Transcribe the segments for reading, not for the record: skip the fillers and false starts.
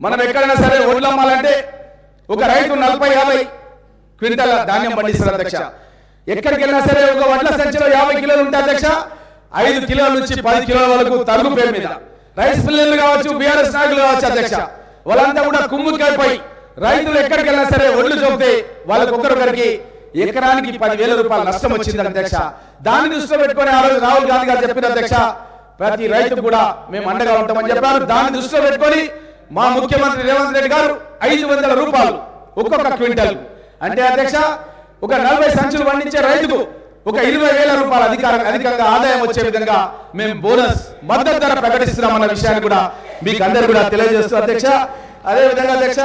మనం ఎక్కడైనా సరే ఒడ్లు అమ్మాలంటే ఒక రైతు 40-50 క్వింటాల ధాన్యం పండిస్తారు అధ్యక్ష. ఎక్కడికి వెళ్ళినా సరే ఒక వడ్ల సంచిలో 50 కిలోలు ఉంటాయి అధ్యక్ష. 5 కిలోల నుంచి 10 కిలోల వరకు తరుగు పేరు మీద రైస్ మిల్లర్లు కావచ్చు, బీఆర్ఎస్ నాయకులు కావచ్చు అధ్యక్ష, వాళ్ళంతా కూడా కుమ్ముకైపోయి రైతులు ఎక్కడికి వెళ్ళినా సరే ఒడ్లు చూపితే వాళ్ళకి ఒక్కొక్కరికి ఎకరానికి 10,000 రూపాయలు నష్టం వచ్చింది అధ్యక్ష. దాన్ని దృష్టిలో పెట్టుకుని ఆ రోజు రాహుల్ గాంధీ గారు చెప్పిన అధ్యక్ష, ప్రతి రైతు కూడా మేము అండగా ఉంటామని చెప్పారు. దాన్ని దృష్టిలో పెట్టుకొని మా ముఖ్యమంత్రి రేవంత్ రెడ్డి గారు 500 రూపాయలు ఒక్కొక్క క్వింటల్ అంటే అధ్యక్ష ఒక 40 సంచులు పండించే రైతుకు ఒక 20,000 రూపాయలు అధికంగా ఆదాయం వచ్చే విధంగా మేము బోనస్ మద్దతు ధర ప్రకటిస్తున్నామన్న విషయాన్ని కూడా మీకు అందరూ కూడా తెలియజేస్తూ అధ్యక్ష, అదే విధంగా అధ్యక్ష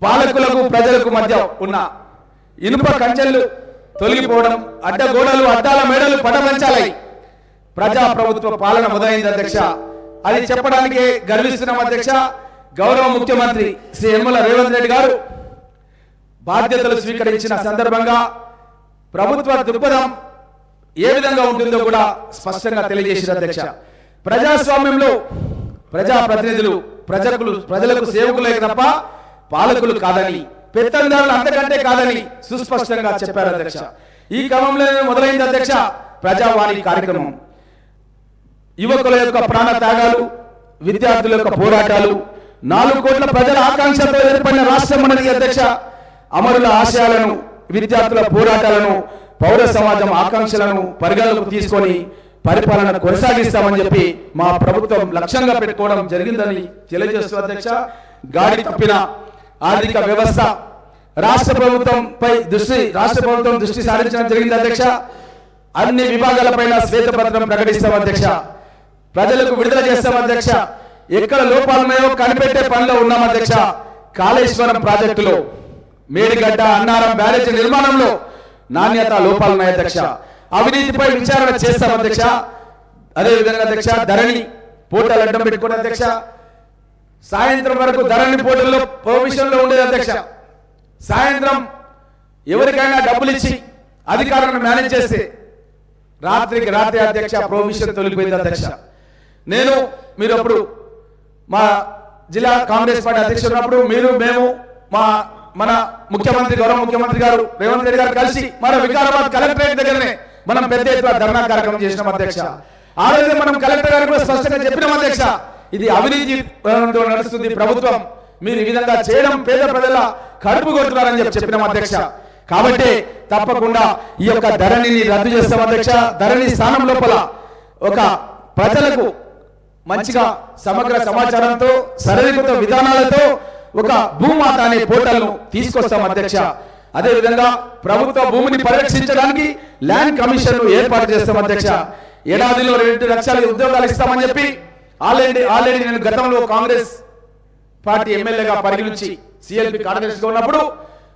పాలకులకు ప్రజలకు మధ్య ఉన్న ఇనుప కంచెలు తొలగిపోవడం, అడ్డగోడలు అడ్డాల మేడలు పడమంచాలై ప్రజా ప్రభుత్వ పాలన మొదలైంది అధ్యక్ష. అది చెప్పడానికి గర్విస్తున్నాం అధ్యక్ష. గౌరవ ముఖ్యమంత్రి శ్రీ యనమల రేవంత్ రెడ్డి గారు బాధ్యతలు స్వీకరించిన సందర్భంగా ప్రభుత్వ దృక్పథం ఏ విధంగా ఉంటుందో కూడా స్పష్టంగా తెలియజేసిన అధ్యక్ష. ప్రజాస్వామ్యంలో ప్రజాప్రతినిధులు ప్రజలకు సేవకులే తప్ప పాలకులు కాదని, పెత్తందారులు అంతకంటే కాదని సుస్పష్టంగా చెప్పారు అధ్యక్ష. ఈ క్రమంలోనే మొదలైంది అధ్యక్ష ప్రజావాణి కార్యక్రమం. యువకుల యొక్క ప్రాణ త్యాగాలు, విద్యార్థుల యొక్క పోరాటాలు, 4 కోట్ల ప్రజల ఆకాంక్షతో ఏర్పడిన రాష్ట్రం అనేది అధ్యక్ష. అమరుల ఆశయాలను, విద్యార్థుల పోరాటాలను, పౌర సమాజం ఆకాంక్షలను పరిగణలోకి తీసుకొని పరిపాలన కొనసాగిస్తామని చెప్పి మా ప్రభుత్వం లక్ష్యంగా పెట్టుకోవడం జరిగిందని తెలియజేస్తూ అధ్యక్ష, గాడి తప్పిన ఆర్థిక వ్యవస్థ రాష్ట్ర ప్రభుత్వం దృష్టి సారించడం జరిగింది అధ్యక్ష. అన్ని విభాగాలపైన శ్వేతపత్రం ప్రకటిస్తాం అధ్యక్ష. ప్రజలకు విడుదల చేస్తాం అధ్యక్ష. ఎక్కడ లోపాలున్నాయో కనిపెట్టే పనిలో ఉన్నాం అధ్యక్ష. కాళేశ్వరం ప్రాజెక్టులో మేడిగడ్డ అన్నారం బ్యారేజ్ నిర్మాణంలో నాణ్యత లోపాలున్నాయి అధ్యక్ష. అవినీతిపై విచారణ చేస్తాం అధ్యక్ష. అదే విధంగా అధ్యక్ష ధరణి పోర్టల్ అడ్డం పెట్టుకున్న అధ్యక్ష, సాయంత్రం వరకు ధరణి పోర్టల్లో ప్రొవిజన్ లో ఉండేది అధ్యక్ష. సాయంత్రం ఎవరికైనా డబ్బులు ఇచ్చి అధికారులను మేనేజ్ చేస్తే రాత్రికి రాత్రి అధ్యక్ష ప్రొవిజన్ తొలగిపోయింది అధ్యక్ష. మీరు అప్పుడు మా జిల్లా కాంగ్రెస్ పార్టీ అధ్యక్షుడు ఉన్నప్పుడు మేము మన గౌరవ ముఖ్యమంత్రి గారు రేవంత్ రెడ్డి గారు కలిసి మన వికారాబాద్ కలెక్టరేట్ దగ్గరనే మనం పెద్ద ఎత్తున ధర్నా కార్యక్రమం చేసినాం అధ్యక్ష. ఆ రోజు మనం కలెక్టర్ గారికి కూడా స్పష్టంగా చెప్పినాం అధ్యక్ష, ఇది అవినీతి నడుస్తుంది ప్రభుత్వం, మీరు ఈ విధంగా చేయడం పేద ప్రజల కడుపు కొడుతున్నారని చెప్పినాం అధ్యక్ష. కాబట్టి తప్పకుండా ఈ యొక్క ధరణిని రద్దు చేస్తాం అధ్యక్ష. ధరణి స్థానం లోపల ఒక ప్రజలకు మంచిగా సమగ్ర సమాచారంతో సరళీకృత విధానాలతో ఒక భూమాత అనే పోర్టల్ను తీసుకొస్తాం అధ్యక్ష. అదే విధంగా ప్రభుత్వ భూమిని పరిరక్షించడానికి ల్యాండ్ కమిషన్ ఏర్పాటు చేస్తాం అధ్యక్ష. ఏడాదిలో 2 లక్షల ఉద్యోగాలు ఇస్తామని చెప్పి ఆల్రెడీ నేను గతంలో కాంగ్రెస్ పార్టీ ఎమ్మెల్యేగా పరిగణించి సిఎల్పి కార్యదర్శిగా ఉన్నప్పుడు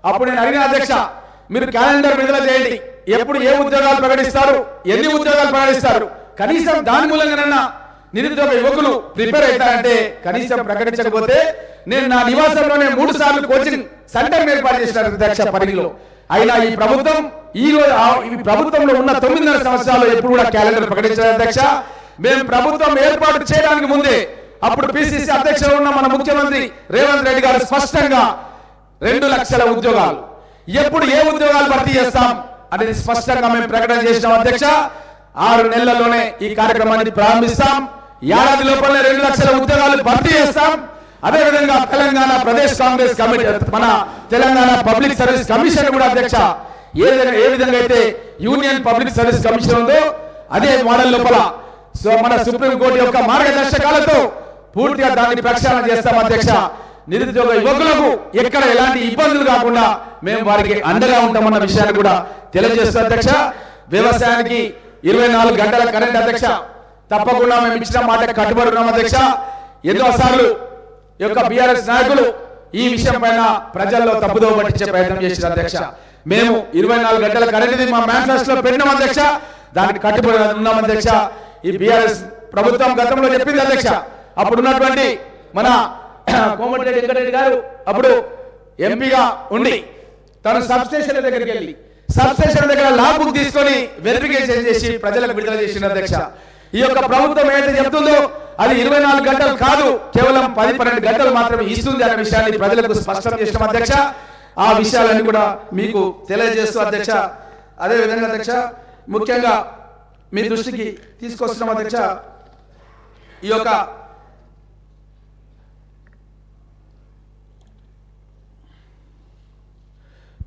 అప్పుడు నేను అడిగిన అధ్యక్ష, మీరు క్యాలెండర్ విడుదల చేయండి, ఎప్పుడు ఏ ఉద్యోగాలు ప్రకటిస్తారు, ఎన్ని ఉద్యోగాలు ప్రకటిస్తారు, కనీసం దాని మూలంగానన్నా నిరుద్యోగ యువకులు ప్రిపేర్ అవుతారంటే కనీసం ప్రకటించకపోతే నేను నా నివాసంలోనే 3 సార్లు కోచింగ్ సెంటర్ ఏర్పాటు చేసిన అధ్యక్ష పరిధిలో. అయినా ఈ ప్రభుత్వంలో ఉన్న 9.5 సంవత్సరాలు ఎప్పుడు కూడా క్యాలెండర్ ప్రకటించారు అధ్యక్ష. మేము ప్రభుత్వం ఏర్పాటు చేయడానికి ముందే అప్పుడు పిసిసి అధ్యక్షుడు ఉన్న మన ముఖ్యమంత్రి రేవంత్ రెడ్డి గారు స్పష్టంగా 2 లక్షల ఉద్యోగాలు ఎప్పుడు ఏ ఉద్యోగాలు భర్తీ చేస్తాం అనేది స్పష్టంగా మేము ప్రకటన చేసినాం అధ్యక్ష. 6 నెలల్లోనే ఈ కార్యక్రమాన్ని ప్రారంభిస్తాం. ఏడాది లోపలనే 2 లక్షల ఉద్యోగాలు భర్తీ చేస్తాం. అదేవిధంగా తెలంగాణ ప్రదేశ్ కాంగ్రెస్ కమిటీ, మన తెలంగాణ పబ్లిక్ సర్వీస్ కమిషన్ కూడా అధ్యక్ష ఏ విధంగా అయితే యూనియన్ పబ్లిక్ సర్వీస్ కమిషన్ ఉందో అదే మోడల్ లోపల మన సుప్రీంకోర్టు యొక్క మార్గదర్శకాలతో పూర్తిగా దాన్ని ప్రక్షాళన చేస్తాం అధ్యక్ష. నిరుద్యోగ యువకులకు ఎక్కడ ఎలాంటి ఇబ్బందులు కాకుండా మేము వారికి అండగా ఉంటామన్న విషయాన్ని కూడా తెలియజేస్తాం అధ్యక్ష. వ్యవసాయానికి 24 గంటల కరెంట్ అధ్యక్ష, తప్పకుండా మేము ఇచ్చిన మాట కట్టుబడి ఉన్నాం అధ్యక్ష. ఎన్నోసార్లు యొక్క బీఆర్ఎస్ నాయకులు ఈ విషయం పైన ప్రజల్లో తప్పుదో పట్టించే ప్రయత్నం చేసిన అధ్యక్ష. మేము 24 గంటల కరెంట్ మా మేనిఫెస్టోలో పెట్టినాం అధ్యక్ష, దానికి కట్టుబడి ఉన్నాం అధ్యక్ష. ఈ బీఆర్ఎస్ ప్రభుత్వం గతంలో చెప్పింది అధ్యక్ష, అప్పుడున్నటువంటి మన కోమటిరెడ్డి వెంకటరెడ్డి గారు అప్పుడు ఎంపీగా ఉండి తను సబ్స్టేషన్ దగ్గరికి వెళ్ళి సబ్స్టేషన్ దగ్గర లా బుక్ తీసుకొని వెరిఫికేషన్ చేసి ప్రజలకు విడుదల చేసిన అధ్యక్ష. ఈ యొక్క ప్రభుత్వం ఏదైతే చెప్తుందో అది 24 గంటలు కాదు, కేవలం 10-12 గంటలు మాత్రమే ఇస్తుంది అనే విషయాన్ని ప్రజలకు స్పష్టం చేసిన అధ్యక్ష. ఆ విషయాలన్నీ కూడా మీకు తెలియజేస్తూ అధ్యక్ష, అదేవిధంగా అధ్యక్ష ముఖ్యంగా మీ దృష్టికి తీసుకొస్తున్నాం అధ్యక్ష, ఈ యొక్క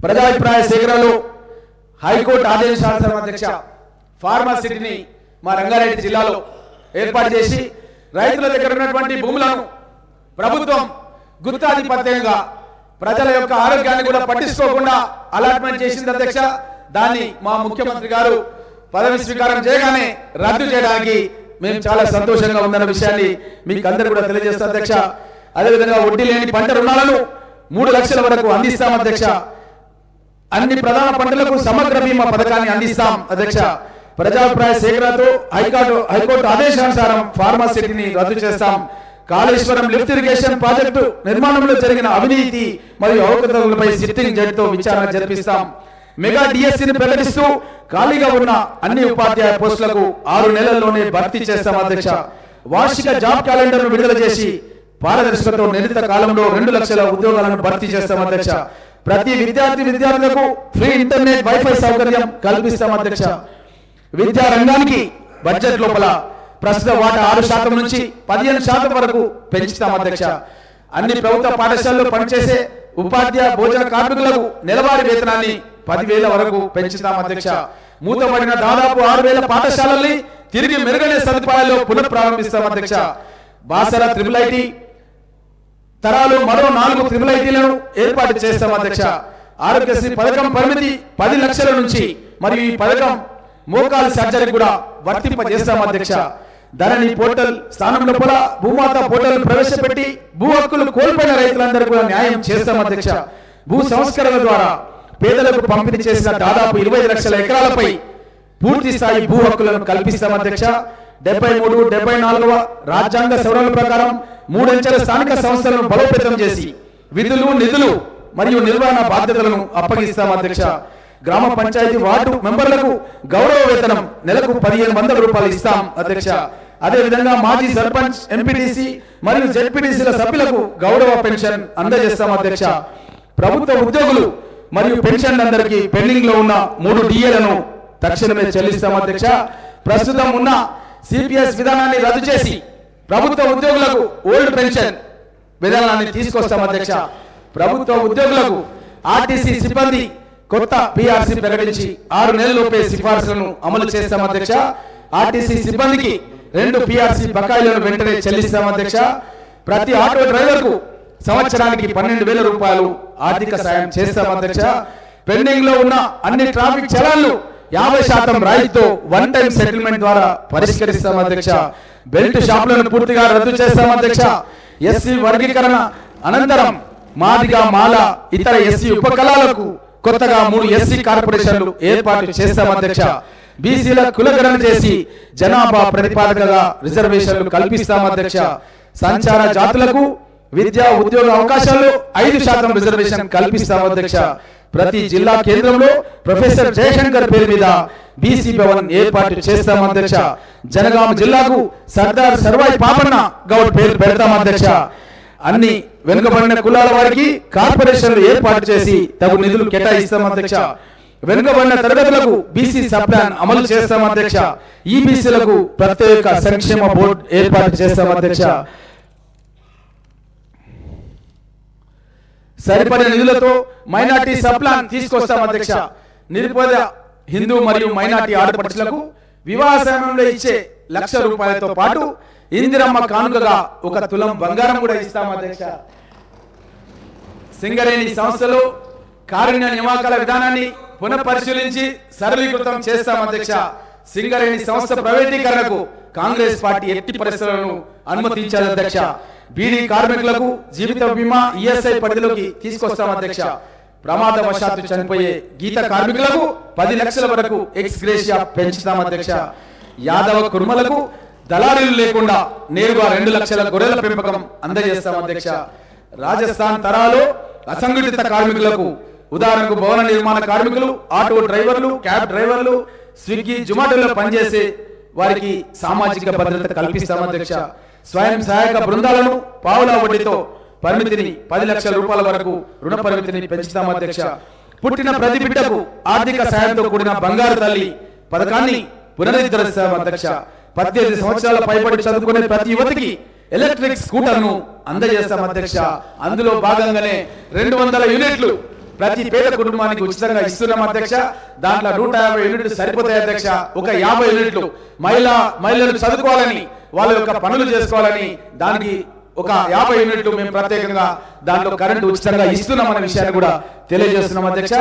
ప్రజాభిప్రాయ సేకరణలో హైకోర్టు ఆదేశానుసారం అధ్యక్ష ఫార్మాసిటీని మా రంగారెడ్డి జిల్లాలో ఏర్పాటు చేసి రైతుల దగ్గర ఉన్నటువంటి భూములను ప్రభుత్వం గుత్తాధిపత్యంగా ప్రజల యొక్క ఆరోగ్యాన్ని కూడా పట్టించుకోకుండా అలాట్మెంట్ చేసింది అధ్యక్ష. దాన్ని మా ముఖ్యమంత్రి గారు పదవి స్వీకారం చేయగానే రద్దు చేయడానికి మేము చాలా సంతోషంగా ఉందన్న విషయాన్ని మీకు అందరూ కూడా తెలియజేస్తాం అధ్యక్ష. అదేవిధంగా వడ్డీ లేని పంట రుణాలను 3 లక్షల వరకు అందిస్తాం అధ్యక్ష. అన్ని ప్రధాన పంటలకు సమగ్ర బీమా పథకాన్ని అందిస్తాం అధ్యక్ష. ప్రజాభిప్రాయ సేకరణతో హైకోర్టు ఆదేశానుసారం ఫార్మాసిటీని రద్దు చేస్తాం. కాళేశ్వరం లిఫ్ట్ ఇరిగేషన్ ప్రాజెక్టు నిర్మాణంలో జరిగిన అవినీతి మరియు అవకతవకలపై సిట్టింగ్ జడ్జితో విచారణ జరిపిస్తాం. మెగా డిఎస్సిని ప్రకటిస్తూ ఖాళీగా ఉన్న అన్ని ఉపాధ్యాయ పోస్టులకు 6 నెలల్లోనే భర్తీ చేస్తాం అధ్యక్ష. వార్షిక జాబ్ క్యాలెండర్ను విడుదల చేసి పారదర్శకతతో నిర్ణీత కాలంలో 2 లక్షల ఉద్యోగాలను భర్తీ చేస్తాం అధ్యక్ష. ప్రతి విద్యార్థులకు ఫ్రీ ఇంటర్నెట్ వైఫై సౌకర్యం కల్పిస్తాం అధ్యక్ష. విద్యా రంగానికి బడ్జెట్ లోపల ప్రస్తుత వాటా 6% నుంచి 15% వరకు పెంచుతాం అధ్యక్ష. అన్ని ప్రభుత్వ పాఠశాలల్లో పనిచేసే ఉపాధ్యాయ భోజన కార్మికులకు నెలవారీ వేతనాన్ని 10,000 వరకు పెంచుతాం అధ్యక్ష. మూతపడిన దాదాపు 6,000 పాఠశాలల్ని తిరిగి మెరుగైన సదుపాయాల్లో పునఃప్రారంభిస్తాం అధ్యక్ష. బాసర IIIT తరాలు మరో 4 IIITలను ఏర్పాటు చేస్తాం అధ్యక్ష. ఆరోగ్యశ్రీ పథకం పరిమితి 10 లక్షల నుంచి మరియు ఈ పథకం మోకాలు సర్జరీ కూడా వర్తింపజేస్తాం అధ్యక్ష. ధరణి పోర్టల్ స్థానంలో కూడా భూమాత పోర్టల్ ప్రవేశపెట్టి భూ హక్కులు కోల్పోయిన రైతులందరూ కూడా న్యాయం చేస్తాం అధ్యక్ష. భూ సంస్కరణ ద్వారా పేదలకు పంపిణీ చేసిన దాదాపు 25 లక్షల ఎకరాలపై పూర్తి స్థాయి భూ హక్కులను కల్పిస్తాం అధ్యక్ష. 73, 74వ రాజ్యాంగ సవరణల ప్రకారం 3 అంచెల స్థానిక సంస్థలను బలోపేతం చేసి విధులు, నిధులు మరియు నిర్వహణ బాధ్యతలను అప్పగిస్తాం అధ్యక్ష. గ్రామ పంచాయతీ వార్డు మెంబర్లకు గౌరవ వేతనం నెలకు 1,500 రూపాయలు ఇస్తాం అధ్యక్ష. అదేవిధంగా మాజీ సర్పంచ్, ఎంపీటీసీ మరియు జెడ్పీటీసీల సభ్యులకు గౌరవ పెన్షన్ అందజేస్తాం అధ్యక్ష. ప్రభుత్వ ఉద్యోగులు మరియు పెన్షన్లందరికీ పెండింగ్ లో ఉన్న 3 DAలను తక్షణమే చెల్లిస్తాం అధ్యక్ష. ప్రస్తుతం ఉన్న సిపిఎస్ విధానాన్ని రద్దు చేసి ప్రభుత్వ ఉద్యోగులకు ఓల్డ్ పెన్షన్ విధానాన్ని తీసుకొస్తాం అధ్యక్ష. ప్రభుత్వ ఉద్యోగులకు ఆర్టీసీ సిబ్బంది కొత్త పిఆర్సీ ప్రకటించి 6 నెలలలోపే సిఫార్సులను అమలు చేస్తాం అధ్యక్ష. ఆర్టీసీ సిబ్బందికి 2 పిఆర్సీ బకాయిలను వెంటనే చెల్లిస్తాం అధ్యక్ష. ప్రతి ఆటో డ్రైవర్కు సంవత్సరానికి 12,000 రూపాయలు ఆర్థిక సాయం చేస్తాం అధ్యక్ష. పెండింగ్ లో ఉన్న అన్ని ట్రాఫిక్ చలాన్లు 50% రాయితీతో 1 టైం సెటిల్మెంట్ ద్వారా పరిష్కరిస్తాం అధ్యక్ష. బెల్ట్ షాపులను పూర్తిగా రద్దు చేస్తాం అధ్యక్ష. ఎస్సీ వర్గీకరణ అనంతరం మాదిగా, మాల, ఇతర ఎస్సీ ఉపకులాలకు కొత్తగా 3 ఎస్సీ కార్పొరేషన్లు ఏర్పాటు చేస్తాం అధ్యక్ష. బీసీల కులగణన చేసి జనాభా ప్రతిపాదకగా రిజర్వేషన్లు కల్పిస్తాం అధ్యక్ష. సంచార జాతులకు విద్యా ఉద్యోగ అవకాశాల్లో 5% రిజర్వేషన్ కల్పిస్తాం అధ్యక్ష. ప్రతి జిల్లా కేంద్రంలో ప్రొఫెసర్ జయశంకర్ పేరు మీద బీసీ భవన్ ఏర్పాటు చేస్తాం అధ్యక్ష. జనగామ జిల్లాకు సర్దార్ సర్వాయి పాపన్న గౌడ్ పేరు పెడతాం అధ్యక్ష. అన్ని వెనుకబడిన కులాల వారికి కార్పొరేషన్లు ఏర్పాటు చేసి తగు నిధులు కేటాయిస్తాం అధ్యక్ష. వెనుకబడిన తరగతులకు బీసీ సబ్ ప్లాన్ అమలు చేస్తాం అధ్యక్ష. ఈబీసీలకు ప్రత్యేక సంక్షేమ బోర్డు ఏర్పాటు చేస్తాం అధ్యక్ష. సరిపడే నిధులతో మైనార్టీ సబ్ ప్లాన్ తీసుకొస్తాం అధ్యక్ష. నిరుపేద హిందూ మరియు మైనార్టీ ఆడపడుచులకు వివాహ సమయంలో ఇచ్చే 1,00,000 రూపాయలతో పాటు ఇందిరమ్మ కానుకగా 1 తులం బంగారం కూడా ఇస్తాం అధ్యక్ష. సింగరేణి సంస్థలో కారుణ్య నియామకాల విధానాన్ని పునఃపరిశీలించి సరళీకృతం చేస్తాం అధ్యక్ష. సింగరేణి సంస్థ ప్రైవేటీకరణకు కాంగ్రెస్ పార్టీ ఎట్టి పరిస్థితులను అనుమతించారు అధ్యక్ష. బీడీ కార్మికులకు జీవిత బీమా ఈఎస్ఐ పరిధిలోకి తీసుకొస్తాం అధ్యక్ష. ప్రమాదవశాత్తు చనిపోయే గీత కార్మికులకు 10 లక్షల వరకు ఎక్స్ గ్రేషియా పెంచుతాం అధ్యక్ష. యాదవ కుర్మలకు దళారీలు లేకుండా నేరుగా 2 లక్షల గొర్రెల పెంపకం అందజేస్తాం అధ్యక్ష. రాజస్థాన్ తరాలో అసంఘటిత కార్మికులకు ఉదాహరణకు భవన నిర్మాణ కార్మికులు, ఆటో డ్రైవర్లు, క్యాబ్ డ్రైవర్లు, స్విగ్గీ, జొమాటోలో పనిచేసే వారికి సామాజిక భద్రత కల్పిస్తాం అధ్యక్ష. స్వయం సహాయక బృందాలను పావుల వడ్డీతో పరిమితిని 10 లక్షల రూపాయల వరకు రుణ పరిమితిని పెంచుతాం అధ్యక్ష. పుట్టిన ప్రతి బిడ్డకు ఆర్థిక సాయంతో కూడిన బంగారు తల్లి పథకాన్ని పునరుద్ధరిస్తాం అధ్యక్ష. 18 సంవత్సరాల పైబడి చదువుకునే ప్రతి యువతికి ఎలక్ట్రిక్ స్కూటర్ను అందజేస్తాం అధ్యక్ష. అందులో భాగంగానే 200 యూనిట్లు ప్రతి పేద కుటుంబానికి ఉచితంగా ఇస్తున్నాం అధ్యక్ష. దాంట్లో 150 యూనిట్లు సరిపోతాయి అధ్యక్ష. ఒక 50 యూనిట్లు మహిళలు చదువుకోవాలని, వాళ్ళ యొక్క పనులు చేసుకోవాలని, దానికి ఒక 50 యూనిట్లు మేము ప్రత్యేకంగా దాంట్లో కరెంటు ఉచితంగా ఇస్తున్నాం అనే విషయాన్ని కూడా తెలియజేస్తున్నాం అధ్యక్ష.